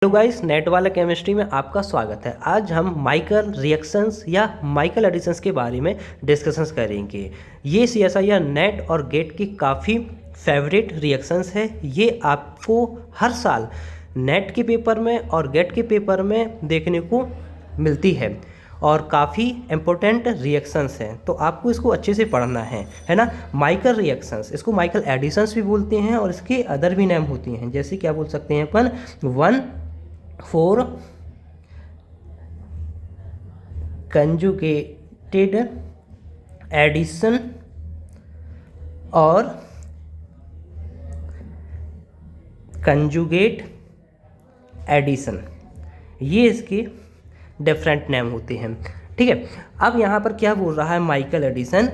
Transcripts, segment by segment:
Hello guys, net वाला chemistry में आपका स्वागत है। आज हम माइकल रिएक्शंस या माइकल एडिशंस के बारे में डिस्कशंस करेंगे। ये सीएसआई या नेट और गेट की काफ़ी फेवरेट रिएक्शंस है। ये आपको हर साल नेट के पेपर में और गेट के पेपर में देखने को मिलती है और काफ़ी इम्पोर्टेंट रिएक्शंस हैं, तो आपको इसको अच्छे से पढ़ना है ना। माइकल रिएक्शंस, इसको माइकल एडिशंस भी बोलते हैं और इसके अदर भी नेम होती हैं, जैसे क्या बोल सकते हैं अपन 1,4 कंजुगेटेड एडिशन और कंजुगेट एडिशन, ये इसके डिफरेंट नेम होते हैं। ठीक है, अब यहाँ पर क्या बोल रहा है Michael addition,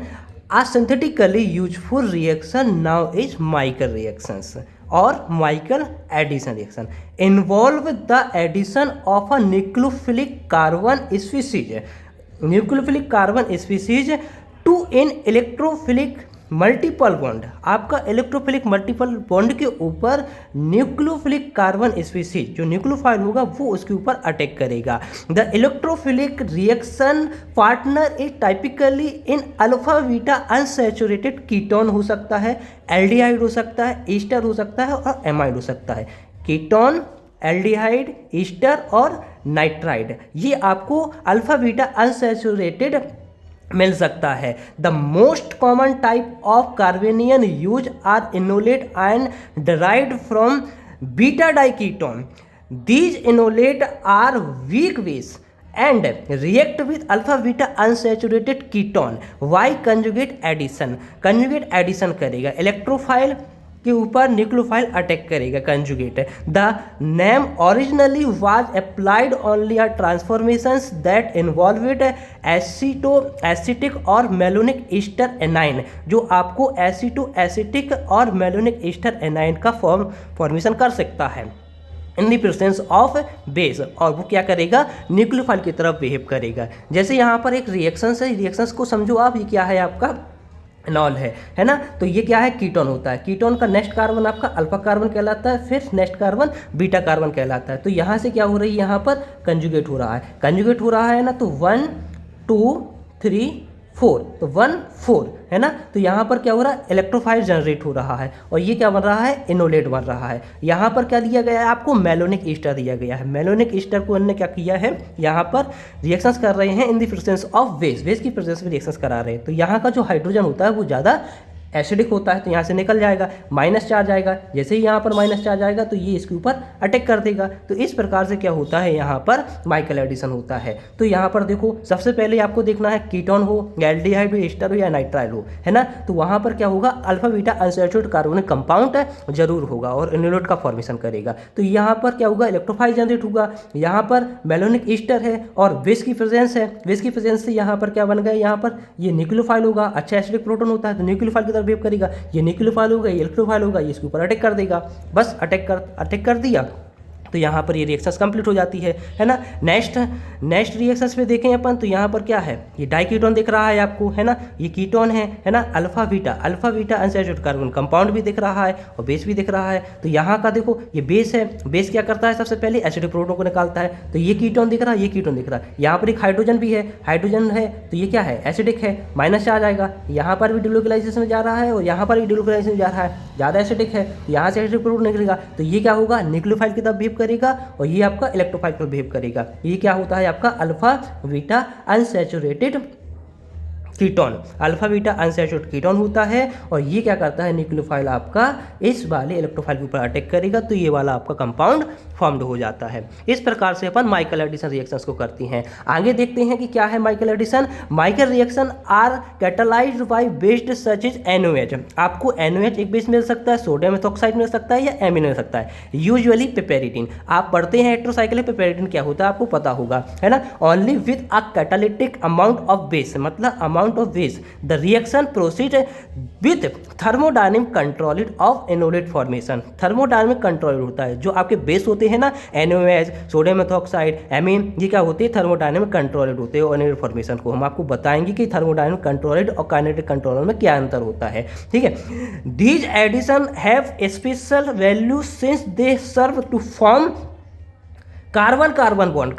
a synthetically useful reaction now is Michael reactions और Michael addition reaction involve the addition of a nucleophilic carbon species to in electrophilic multiple bond. आपका इलेक्ट्रोफिलिक मल्टीपल बॉन्ड के ऊपर न्यूक्लियोफिलिक कार्बन स्पीसीज जो nucleophile होगा वो उसके ऊपर attack करेगा। The electrophilic reaction partner is typically in alpha beta unsaturated ketone हो सकता है, एल्डिहाइड हो सकता है, ईस्टर हो सकता है और एमाइड हो सकता है। कीटोन, एल्डिहाइड, ईस्टर और नाइट्राइड, ये आपको अल्फा बीटा अनसैचुरेटेड मिल सकता है। The most common type of carbanion use are enolate and derived from beta diketone. These enolate are weak base and react with alpha beta unsaturated ketone. Via conjugate addition करेगा, electrophile के ऊपर nucleophile attack करेगा, conjugate. The name originally was applied only are transformations that involved acetic और malonic ester anion, जो आपको एसिटो acetic और malonic ester A9 का formation कर सकता है in the presence of base, और वो क्या करेगा, न्यूक्लियोफाइल की तरफ बिहेव करेगा। जैसे यहाँ पर एक रिएक्शंस है, रिएक्शंस को समझो आप, ये क्या है आपका नॉल है ना। तो ये क्या है, कीटोन होता है। कीटोन का नेक्स्ट कार्बन आपका अल्फा कार्बन कहलाता है, फिर नेक्स्ट कार्बन बीटा कार्बन कहलाता है। तो यहाँ से क्या हो रही है, यहाँ पर कंजुगेट हो रहा है ना। तो 1 2 3 4, तो 1 4 है ना। तो यहाँ पर क्या हो रहा है, इलेक्ट्रोफाइल जनरेट हो रहा है और ये क्या बन रहा है, इनोलेट बन रहा है। यहाँ पर क्या दिया गया है आपको, मेलोनिक ईस्टर दिया गया है। मेलोनिक ईस्टर को हमने क्या किया है, यहाँ पर रिएक्शंस कर रहे हैं in the presence of base की प्रेजेंस में रिएक्शंस करा रहे हैं। तो यहाँ का जो हाइड्रोजन होता है वो ज़्यादा एसिडिक होता है, तो यहाँ से निकल जाएगा, माइनस चार्ज आएगा। जैसे ही यहाँ पर माइनस चार्ज आएगा तो ये इसके ऊपर अटैक कर देगा। तो इस प्रकार से क्या होता है, यहाँ पर माइकल एडिशन होता है। तो यहाँ पर देखो, सबसे पहले आपको देखना है कीटोन हो, एल्डिहाइड हो, ईस्टर हो या नाइट्राइल हो, है ना। तो वहाँ पर क्या होगा, alpha beta unsaturated carbonic compound जरूर होगा और इनोलेट का फॉर्मेशन करेगा। तो यहाँ पर क्या होगा, इलेक्ट्रोफाइल जनरेट होगा। यहाँ पर मेलोनिक ईस्टर है और बेस की प्रेजेंस है। बेस की प्रेजेंस से यहाँ पर क्या बन गया, यहाँ पर ये न्यूक्लियोफाइल होगा। अच्छा एसिडिक प्रोटॉन होता है तो न्यूक्लियोफाइल की तरफ बिहेव करेगा। ये न्यूक्लियोफाइल होगा, ये इलेक्ट्रोफाइल होगा, ये इसके ऊपर अटैक कर देगा। बस अटैक कर दिया तो यहाँ पर ये रिएक्शंस कंप्लीट हो जाती है ना। नेक्स्ट रिएक्शंस में देखें अपन, तो यहाँ पर क्या है, ये डाइकीटोन दिख रहा है आपको, है ना। ये कीटोन है ना। Alpha beta unsaturated carbon compound भी दिख रहा है और बेस भी दिख रहा है। तो यहाँ का देखो, ये बेस है। बेस क्या करता है, सबसे पहले एसिडिक प्रोटॉन को निकालता है। तो ये कीटोन दिख रहा है, ये कीटोन दिख रहा है। यहाँ पर एक हाइड्रोजन भी है, तो ये क्या है, एसिडिक है, माइनस चार्ज आएगा। यहाँ पर भी डिलोकलाइजेशन में जा रहा है और यहाँ पर भी डिलोकलाइजेशन में जा रहा है, ज़्यादा एसिडिक है, यहाँ से एसिडिक प्रोटॉन निकलेगा। तो ये क्या होगा, न्यूक्लियोफाइल की तरफ बिहेव करेगा और ये आपका इलेक्ट्रोफाइल पर बिहेव करेगा। ये क्या होता है आपका alpha beta unsaturated ketone, alpha beta unsaturated ketone होता है। और ये क्या करता है, न्यूक्लियोफाइल आपका इस वाले इलेक्ट्रोफाइल के ऊपर अटैक करेगा तो ये वाला आपका कंपाउंड फॉर्म्ड हो जाता है। इस प्रकार से अपन माइकल एडिशन रिएक्शंस को करती हैं। आगे देखते हैं कि क्या है Michael addition. Michael reaction are catalyzed by based such is NOH। आपको NOH एक बेस मिल सकता है, सोडियम मेथॉक्साइड मिल सकता है या एमिन मिल सकता है, यूजुअली पिपेरिडिन। आप पढ़ते हैं हेटेरोसाइक्लिक, पिपेरिडिन क्या होता है आपको पता होगा, है ना। Only with a catalytic amount of base, मतलब amount of base, the reaction proceed with thermodynamic control of enolate formation। thermodynamic control होता है, जो आपके बेस होते हैं ना, NOH, सोडियम मेथॉक्साइड, एमीन, ये क्या होते हैं, थर्मोडायनेमिक कंट्रोल्ड होते हैं। एनोलेट फॉर्मेशन को हम आपको बताएंगे कि थर्मोडायनेमिक कंट्रोल्ड और काइनेटिक कंट्रोल में क्या अंतर होता है, ठीक है। These addition have special value since they serve to form carbon carbon bond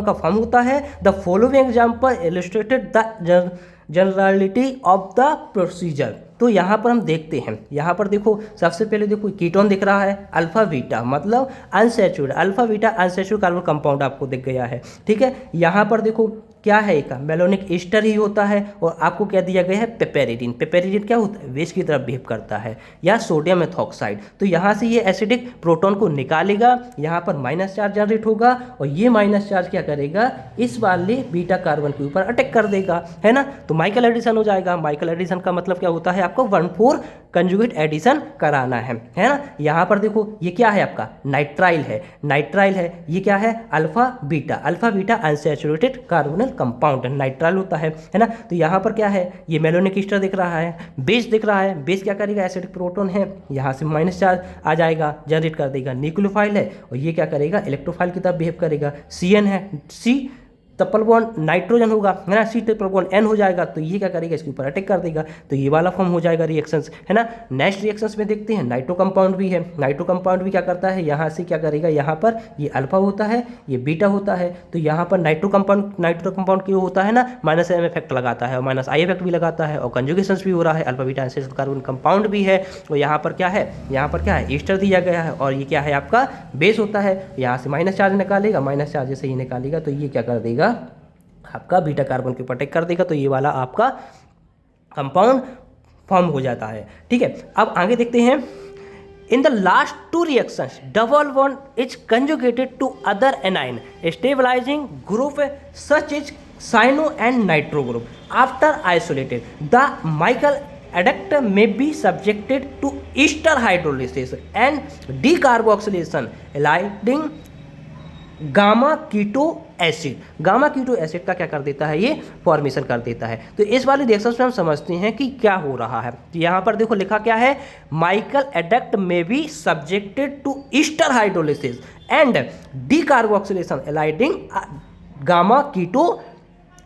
का फॉर्म होता है। The following example illustrated the generality of the procedure. तो यहाँ पर हम देखते हैं, यहाँ पर देखो सबसे पहले देखो कीटोन दिख रहा है, अल्फा बीटा मतलब unsaturated, alpha beta unsaturated carbon compound आपको दिख गया है, ठीक है। यहाँ पर देखो क्या है, एक मेलोनिक ईस्टर ही होता है और आपको क्या दिया गया है, पेपेरिडिन। पेपेरिडिन क्या होता है, बेस की तरफ बिहेव करता है, या सोडियम मेथॉक्साइड। तो यहाँ से ये एसिडिक प्रोटॉन को निकालेगा, यहाँ पर माइनस चार्ज जनरेट होगा और ये माइनस चार्ज क्या करेगा, इस वाले बीटा कार्बन के ऊपर अटैक कर देगा, है ना। तो माइकल एडिशन हो जाएगा। माइकल एडिशन का मतलब क्या होता है, आपको 1,4 कंजुगेट एडिशन कराना है ना। यहाँ पर देखो ये क्या है, आपका नाइट्राइल है, नाइट्राइल है, ये क्या है, alpha beta unsaturated carbonyl compound nitrile होता है ना। तो यहाँ पर क्या है, ये मेलोनिक ईस्टर दिख रहा है, बेस दिख रहा है, बेस क्या करेगा, एसिडिक प्रोटॉन है, यहाँ से माइनस चार्ज आ जाएगा, जनरेट कर देगा। न्यूक्लियोफाइल है और ये क्या करेगा, इलेक्ट्रोफाइल की तरफ बिहेव करेगा। CN है, C ट्रिपल बॉन्ड नाइट्रोजन होगा, है ना, C ट्रिपल बॉन्ड N हो जाएगा, तो ये क्या करेगा, इसके ऊपर अटैक कर देगा, तो ये वाला फॉर्म हो जाएगा रिएक्शंस, है ना। नेक्स्ट रिएक्शंस में देखते हैं, नाइट्रो कंपाउंड भी है। नाइट्रो कंपाउंड भी क्या करता है, यहाँ से क्या करेगा, यहाँ पर ये अल्फा होता है, ये बीटा होता है, तो यहाँ पर नाइट्रो कंपाउंड क्यों होता है ना, -M इफेक्ट लगाता है और -I इफेक्ट भी लगाता है और कंजुगेशंस भी हो रहा है, alpha beta unsaturated carbon compound भी है। और यहाँ पर क्या है, यहाँ पर क्या है, ईस्टर दिया गया है और ये क्या है, आपका बेस होता है। यहाँ से माइनस चार्ज निकालेगा, माइनस चार्ज से ये निकालेगा, तो ये क्या कर देगा, आपका बीटा कार्बन के ऊपर अटैक कर देगा, तो ये वाला आपका कंपाउंड फॉर्म हो जाता है, ठीक है। अब आगे देखते हैं, in the last 2 reactions double bond is conjugated to other anion stabilizing group such as cyano and nitro group. After isolated, the Michael adduct may be subjected to ester hydrolysis and decarboxylation eliding gamma keto acid. Gamma keto acid का क्या कर देता है, ये formation कर देता है। तो इस वाले रिएक्शन में हम समझते हैं कि क्या हो रहा है। तो यहाँ पर देखो लिखा क्या है, माइकल एडक्ट में be subjected to ester hydrolysis and decarboxylation yielding gamma keto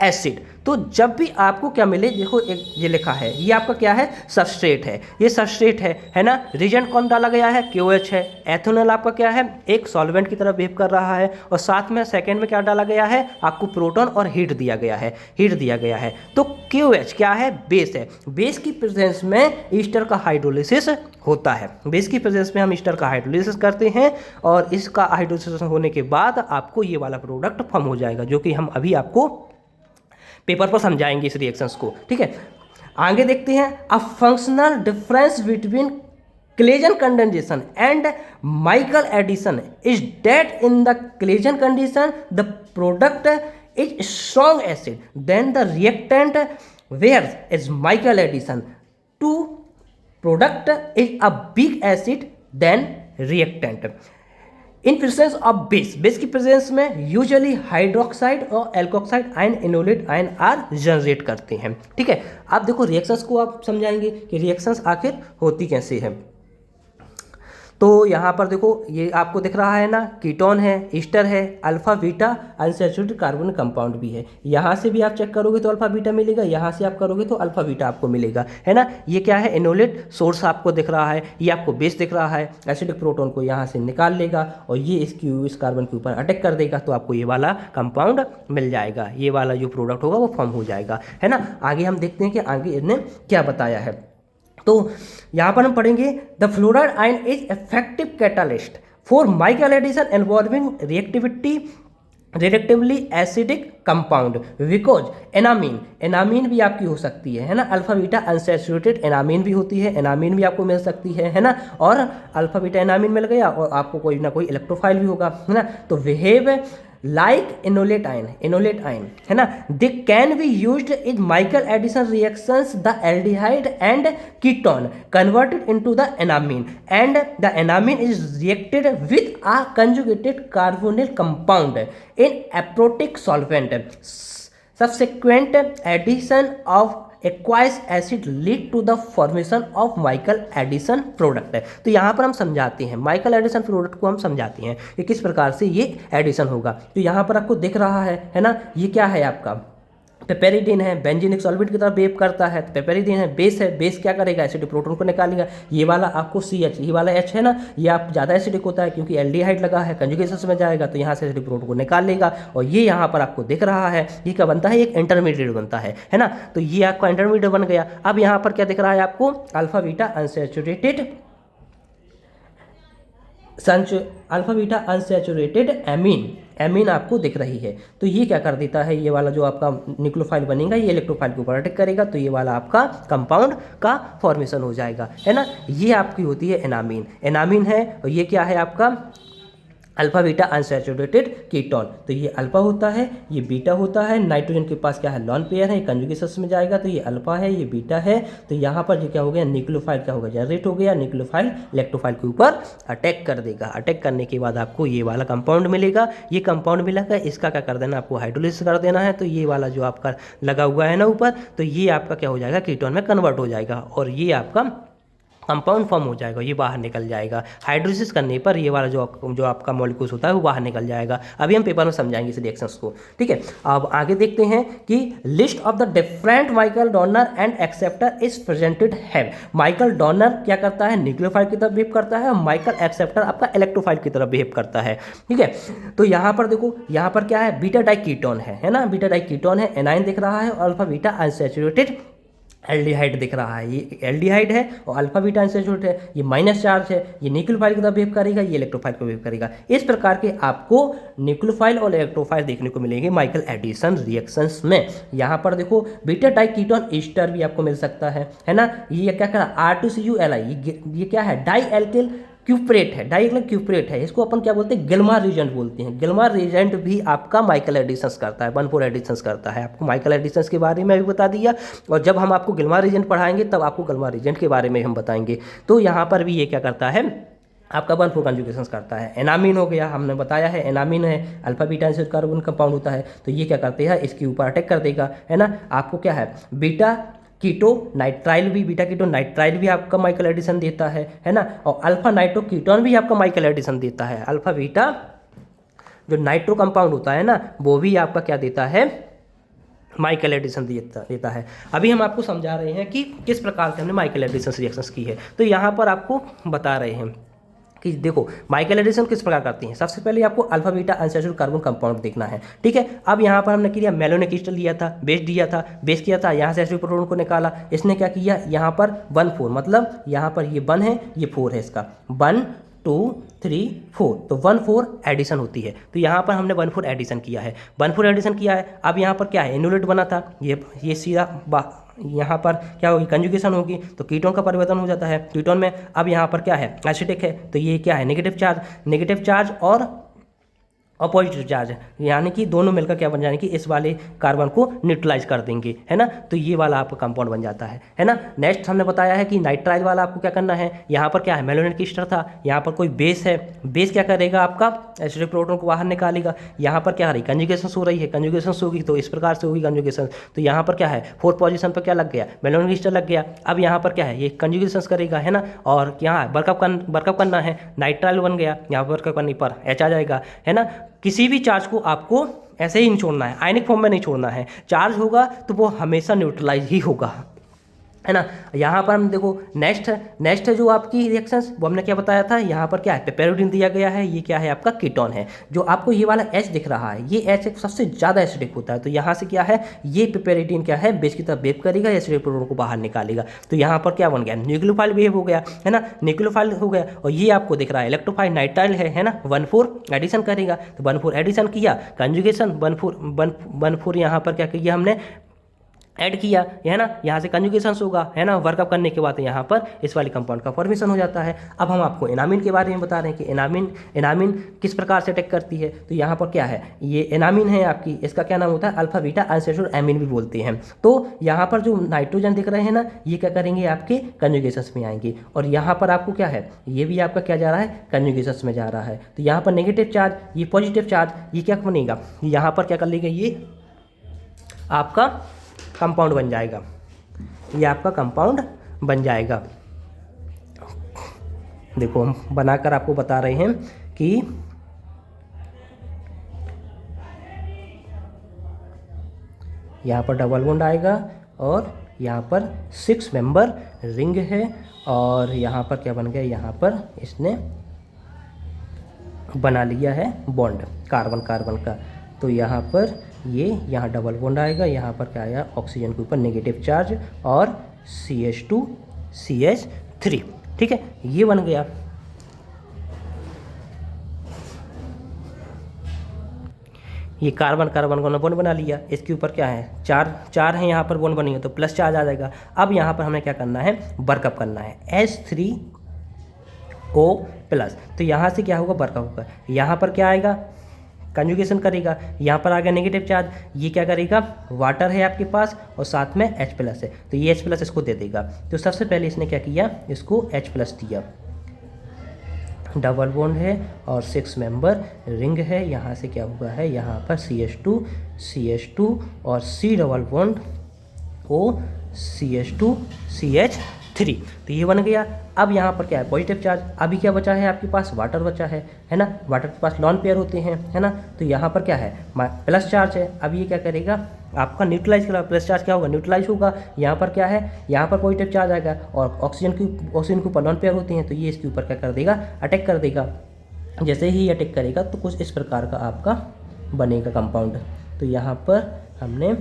acid. तो जब भी आपको क्या मिले, देखो एक ये लिखा है, ये आपका क्या है, सबस्ट्रेट है, ये सबस्ट्रेट है ना। रीजेंट कौन डाला गया है, KOH है। एथेनॉल आपका क्या है, एक सॉल्वेंट की तरह बिहेव कर रहा है और साथ में सेकेंड में क्या डाला गया है, आपको प्रोटॉन और हीट दिया गया है, तो KOH क्या है, बेस है। बेस की प्रेजेंस में ईस्टर का हाइड्रोलिसिस होता है, बेस की प्रेजेंस में हम ईस्टर का हाइड्रोलिसिस करते हैं और इसका हाइड्रोलिसिस होने के बाद आपको ये वाला प्रोडक्ट फॉर्म हो जाएगा, जो कि हम अभी आपको पेपर पर समझाएंगे इस रिएक्शंस को, ठीक है। आगे देखते हैं, a functional difference between Claisen condensation and Michael addition is that in the Claisen condition the product is strong acid than the reactant where is Michael addition to product is a weak acid than reactant. In presence of base की presence में usually hydroxide और alkoxide ion enolate ion are generate करते हैं, ठीक है। आप देखो reactions को आप समझाएंगे कि रिएक्शंस आखिर होती कैसे हैं। तो यहाँ पर देखो ये आपको दिख रहा है ना, कीटोन है, ईस्टर है, alpha beta unsaturated carbon compound भी है। यहाँ से भी आप चेक करोगे तो अल्फा बीटा मिलेगा, यहाँ से आप करोगे तो अल्फा बीटा आपको मिलेगा, है ना। ये क्या है, इनोलेट सोर्स आपको दिख रहा है, ये आपको बेस दिख रहा है, एसिडिक प्रोटॉन को यहाँ से निकाल लेगा और ये इस कार्बन के ऊपर अटैक कर देगा, तो आपको ये वाला कंपाउंड मिल जाएगा, ये वाला जो प्रोडक्ट होगा वो फॉर्म हो जाएगा, है ना। आगे हम देखते हैं कि आगे इन्हें क्या बताया है। तो यहाँ पर हम पढ़ेंगे, the fluoride ion is effective catalyst for Michael addition involving reactively acidic compound because enamine भी आपकी हो सकती है ना। अल्फा बीटा अनसैचुरेटेड एनामीन भी होती है, एनामीन भी आपको मिल सकती है ना। और अल्फा बीटा एनामीन मिल गया और आपको कोई ना कोई इलेक्ट्रोफाइल भी होगा, है ना। तो बिहेव like enolate ion, है ना। They can be used in Michael addition reactions, the aldehyde and ketone converted into the enamine, and the enamine is reacted with a conjugated carbonyl compound in aprotic solvent. Subsequent addition of aqueous acid lead to the formation of Michael addition product है। तो यहाँ पर हम समझाते हैं, Michael addition product को हम समझाते हैं कि किस प्रकार से ये एडिशन होगा। तो यहाँ पर आपको दिख रहा है ना, ये क्या है आपका, पेपेरिडीन है बेंजीनिक सॉल्वेंट की तरफ बिहेव करता है, तो पेपेरिडीन है बेस क्या करेगा, एसिडिक प्रोटोन को निकालेगा। ये वाला आपको CH, ये वाला H है ना, ये आप ज़्यादा एसिडिक होता है क्योंकि एल्डिहाइड लगा है, कंजुगेशन में जाएगा तो यहाँ से एसिडिक प्रोटोन को निकाल लेगा। और ये यहाँ पर आपको दिख रहा है, ये क्या बनता है, एक इंटरमीडिएट बनता है ना। तो ये आपका इंटरमीडिएट बन गया। अब यहाँ पर क्या दिख रहा है आपको, अल्फा बीटा अनसैचुरेटेड एमीन आपको दिख रही है। तो ये क्या कर देता है, ये वाला जो आपका न्यूक्लियोफाइल बनेगा ये इलेक्ट्रोफाइल को ऊपर अटैक करेगा, तो ये वाला आपका कंपाउंड का फॉर्मेशन हो जाएगा, है ना। ये आपकी होती है एनामीन है, और ये क्या है आपका अल्फा बीटा अनसैचुरेटेड कीटोन। तो ये अल्फा होता है, ये बीटा होता है, नाइट्रोजन के पास क्या है, लॉन पेयर है, कंजुगेशन में जाएगा तो ये अल्फा है, ये बीटा है। तो यहाँ पर जो क्या हो गया, न्यूक्लियोफाइल क्या होगा, जनरेट हो गया, न्यूक्लियोफाइल इलेक्ट्रोफाइल के ऊपर अटैक कर देगा। अटैक करने के बाद आपको ये वाला कंपाउंड मिलेगा। ये कंपाउंड मिलेगा, इसका क्या कर देना, आपको हाइड्रोलिसिस कर देना है। तो ये वाला जो आपका लगा हुआ है ना ऊपर, तो ये आपका क्या हो जाएगा, कीटोन में कन्वर्ट हो जाएगा, और ये आपका कंपाउंड फॉर्म हो जाएगा, ये बाहर निकल जाएगा। हाइड्रोलिसिस करने पर ये वाला जो आपका मॉलिक्यूल्स होता है वो बाहर निकल जाएगा। अभी हम पेपर में समझाएंगे इस रिएक्शंस को, ठीक है। अब आगे देखते हैं कि list of the different Michael donor and acceptor is presented है। माइकल डोनर क्या करता है, न्यूक्लियोफाइल की तरफ बिहेव करता है, और माइकल एक्सेप्टर आपका इलेक्ट्रोफाइल की तरफ बिहेव करता है, ठीक है। तो यहाँ पर देखो, यहाँ पर क्या है, बीटा डाइकीटोन है ना, बीटा डाइकीटोन है, एनाइन दिख रहा है, और अल्फा बीटा अनसैचुरेटेड एल्डिहाइड दिख रहा है। ये एल्डिहाइड है और अल्फा बीटा अनसैचुरेटेड है, ये माइनस चार्ज है, ये न्यूक्लियोफाइल की तरफ बिहेव करेगा, ये इलेक्ट्रोफाइल को बिहेव करेगा। इस प्रकार के आपको न्यूक्लियोफाइल और इलेक्ट्रोफाइल देखने को मिलेंगे माइकल एडिसन रिएक्शंस में। यहाँ पर देखो बीटा डाइकीटोन ईस्टर भी आपको मिल सकता है ना। ये क्या करा, R2CuLi, ये क्या है, डाई एल्किल क्यूप्रेट है, डाइएगोनल क्यूप्रेट है, इसको अपन क्या बोलते हैं, गिल्मार रीजेंट बोलते हैं। गिल्मार रीजेंट भी आपका माइकल एडिसन्स करता है, 1,4 एडिसन्स करता है। आपको माइकल एडिसन्स के बारे में भी बता दिया, और जब हम आपको गिल्मार रीजेंट पढ़ाएंगे तब आपको गिल्मार रीजेंट के बारे में हम बताएंगे। तो यहाँ पर भी ये क्या करता है, आपका 1,4 कंजुगेशन करता है। एनामीन हो गया, हमने बताया है एनामीन है, alpha beta acid carbon compound होता है। तो ये क्या करते हैं, इसके ऊपर अटैक कर देगा, है ना। आपको क्या है, बीटा कीटो नाइट्राइल भी, बीटा कीटो नाइट्राइल भी आपका माइकल एडिसन देता है ना। और अल्फा नाइट्रो कीटोन भी आपका माइकल एडिसन देता है। अल्फा बीटा जो नाइट्रो कंपाउंड होता है ना, वो भी आपका क्या देता है, माइकल एडिसन देता है। अभी हम आपको समझा रहे हैं कि किस प्रकार से हमने माइकल एडिसन रिएक्शंस की है। तो यहाँ पर आपको बता रहे हैं कि देखो माइकल एडिसन किस प्रकार करती हैं। सबसे पहले आपको alpha beta unsaturated carbon compound देखना है, ठीक है। अब यहाँ पर हमने किया, मेलोनिक ईस्टर लिया था, बेस किया था, यहाँ से एसिडिक प्रोटोन को निकाला। इसने क्या किया, यहाँ पर 1,4, मतलब यहाँ पर ये 1 है, ये 4 है, इसका 1 2 3 4, तो 1,4 एडिशन होती है। तो यहाँ पर हमने 1,4 एडिशन किया है, 1,4 एडिशन किया है। अब यहाँ पर क्या है, एनुलेट बना था, ये सीधा यहाँ पर क्या होगी, कंजुगेशन होगी, तो कीटोन का परिवर्तन हो जाता है कीटोन में। अब यहाँ पर क्या है, एसिडिक है, तो ये क्या है, नेगेटिव चार्ज और पॉजिटिव चार्ज, यानी कि दोनों मिलकर क्या बन जाएंगे कि इस वाले कार्बन को न्यूट्रलाइज कर देंगे, है ना। तो ये वाला आपका कंपाउंड बन जाता है ना। नेक्स्ट हमने बताया है कि नाइट्राइल वाला आपको क्या करना है, यहाँ पर क्या है, मेलोनेट ईस्टर था, यहाँ पर कोई बेस है, बेस क्या करेगा, आपका एसिडिक प्रोटोन को बाहर निकालेगा। यहाँ पर क्या हो रही, कंजुगेशन हो रही है, कंजुगेशन होगी तो इस प्रकार से होगी कंजुगेशन। तो यहाँ पर क्या है, 4th पोजीशन पर क्या लग गया, मेलोनेट ईस्टर लग गया। अब यहाँ पर क्या है, ये कंजुगेशन करेगा, है ना। और यहाँ वर्कअप करना है, नाइट्राइल बन गया, यहाँ पर वर्कअप करने पर H आ जाएगा, है ना। किसी भी चार्ज को आपको ऐसे ही नहीं छोड़ना है, आयनिक फॉर्म में नहीं छोड़ना है। चार्ज होगा तो वो हमेशा न्यूट्रलाइज ही होगा, है ना। यहाँ पर हम देखो नेक्स्ट है जो आपकी रिएक्शंस, वो हमने क्या बताया था, यहाँ पर क्या है, पेपेरोडीन दिया गया है, ये क्या है आपका कीटोन है। जो आपको ये वाला H दिख रहा है, ये H सबसे ज़्यादा एसिडिक होता है। तो यहाँ से क्या है, ये पेपेरोडीन क्या है, बेस की तरफ बिहेव करेगा, एसिडिक प्रोटोन को बाहर निकालेगा। तो यहाँ पर क्या बन गया, न्यूक्लियोफाइल बिहेव हो गया, है ना, न्यूक्लियोफाइल हो गया। और ये आपको दिख रहा है इलेक्ट्रोफाइल नाइट्राइल है ना, 1,4 एडिशन करेगा। तो 1,4 एडिशन किया, कंजुगेशन 1,4 यहाँ पर क्या किया हमने, ऐड किया, है ना। यहाँ से कंजुगेशन होगा, है ना, वर्कअप करने के बाद यहाँ पर इस वाले कंपाउंड का फॉर्मेशन हो जाता है। अब हम आपको एनामीन के बारे में बता रहे हैं कि एनामीन किस प्रकार से अटैक करती है। तो यहाँ पर क्या है, ये एनामीन है आपकी, इसका क्या नाम होता है, अल्फा बीटा अनसैचुरेटेड एमीन भी बोलते हैं। तो यहाँ पर जो नाइट्रोजन दिख रहे हैं ना, ये क्या करेंगे, आपके कंजुगेशन में आएंगे। और यहाँ पर आपको क्या है, ये भी आपका क्या जा रहा है, कंजुगेशन में जा रहा है। तो यहाँ पर नेगेटिव चार्ज, ये पॉजिटिव चार्ज, ये क्या बनेगा, यहाँ पर क्या कर लेगा, ये आपका कंपाउंड बन जाएगा, ये आपका कंपाउंड बन जाएगा। देखो हम बनाकर आपको बता रहे हैं कि यहाँ पर डबल बॉन्ड आएगा और यहाँ पर 6 मेंबर रिंग है और यहाँ पर क्या बन गया, यहाँ पर इसने बना लिया है बॉन्ड कार्बन कार्बन का। तो यहाँ पर यहाँ डबल बॉन्ड आएगा, यहाँ पर क्या आया, ऑक्सीजन के ऊपर नेगेटिव चार्ज और CH2 CH3। ठीक है, ये बन गया। ये कार्बन कार्बन का बॉन्ड बना लिया, इसके ऊपर क्या है, चार है यहाँ पर बॉन्ड बनी है तो प्लस चार्ज आ जाएगा। अब यहाँ पर हमें क्या करना है, वर्कअप करना है H3O प्लस। तो यहाँ से क्या होगा, वर्कअप होगा, यहाँ पर क्या आएगा, कंजुगेशन करेगा, यहाँ पर आ गया नेगेटिव चार्ज, ये क्या करेगा, वाटर है आपके पास और साथ में H प्लस है तो ये H प्लस इसको दे देगा। तो सबसे पहले इसने क्या किया, इसको H प्लस दिया, डबल बॉन्ड है और 6 मेंबर रिंग है, यहाँ से क्या हुआ है, यहाँ पर CH2 और C double bond O CH2 CH3। तो ये बन गया। अब यहाँ पर क्या है, पॉजिटिव चार्ज। अभी क्या बचा है आपके पास, वाटर बचा है ना, वाटर के पास लॉन पेयर होते हैं, है ना। तो यहाँ पर क्या है, प्लस चार्ज है। अब ये क्या करेगा, आपका न्यूट्रलाइज करेगा, प्लस चार्ज क्या होगा, न्यूट्रलाइज होगा। यहाँ पर क्या है, यहाँ पर पॉजिटिव चार्ज आएगा और ऑक्सीजन के ऊपर लॉन पेयर होते हैं तो ये इसके ऊपर क्या कर देगा, अटैक कर देगा। जैसे ही अटैक करेगा तो कुछ इस प्रकार का आपका बनेगा कंपाउंड। तो यहाँ पर हमने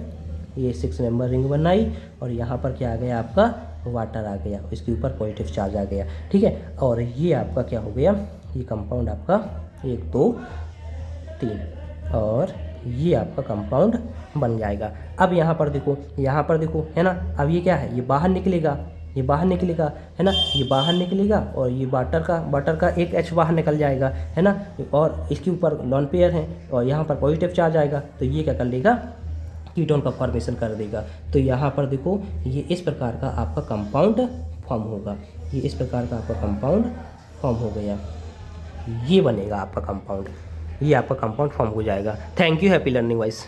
ये 6 मेंबर रिंग बनाई और यहाँ पर क्या आ गया, आपका वाटर आ गया, इसके ऊपर पॉजिटिव चार्ज आ गया। ठीक है, और ये आपका क्या हो गया, ये कंपाउंड आपका 1 2 3 और ये आपका कंपाउंड बन जाएगा। अब यहाँ पर देखो है ना, अब ये क्या है, ये बाहर निकलेगा, है ना, ये बाहर निकलेगा और ये वाटर का एक H बाहर निकल जाएगा, है ना, और इसके ऊपर लॉन पेयर है और यहाँ पर पॉजिटिव चार्ज आएगा तो ये क्या कर लेगा, कीटोन का फॉर्मेशन कर देगा। तो यहाँ पर देखो ये इस प्रकार का आपका कंपाउंड फॉर्म होगा, ये इस प्रकार का आपका कंपाउंड फॉर्म हो गया, ये बनेगा आपका कंपाउंड, ये आपका कंपाउंड फॉर्म हो जाएगा। Thank you, happy learning wise.